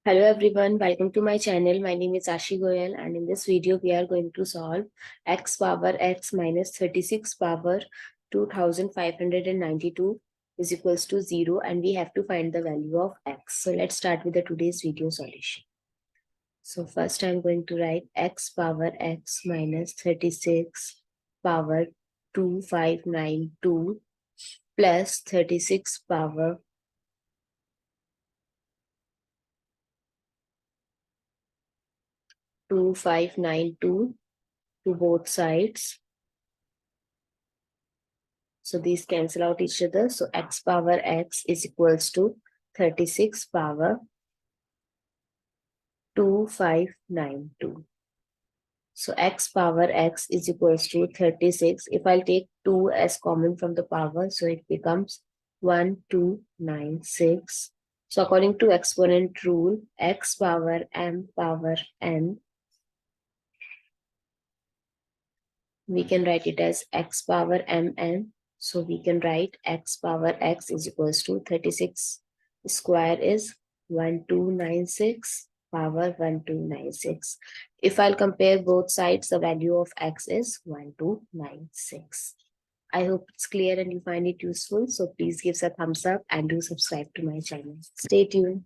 Hello everyone, welcome to my channel. My name is Goel and in this video we are going to solve x power x minus 36 power 2592 is equals to 0 and we have to find the value of x. So let's start with the today's video solution. So first I'm going to write x power x minus 36 power 2592 plus 36 power 2592 to both sides. So these cancel out each other. So x power x is equals to 36 power 2592. So x power x is equals to 36. If I'll take 2 as common from the power, so it becomes 1296. So according to exponent rule, x power m power n, we can write it as x power mn. So we can write x power x is equals to 36 square is 1296 power 1296. If I'll compare both sides, the value of x is 1296. I hope it's clear and you find it useful. So please give us a thumbs up and do subscribe to my channel. Stay tuned.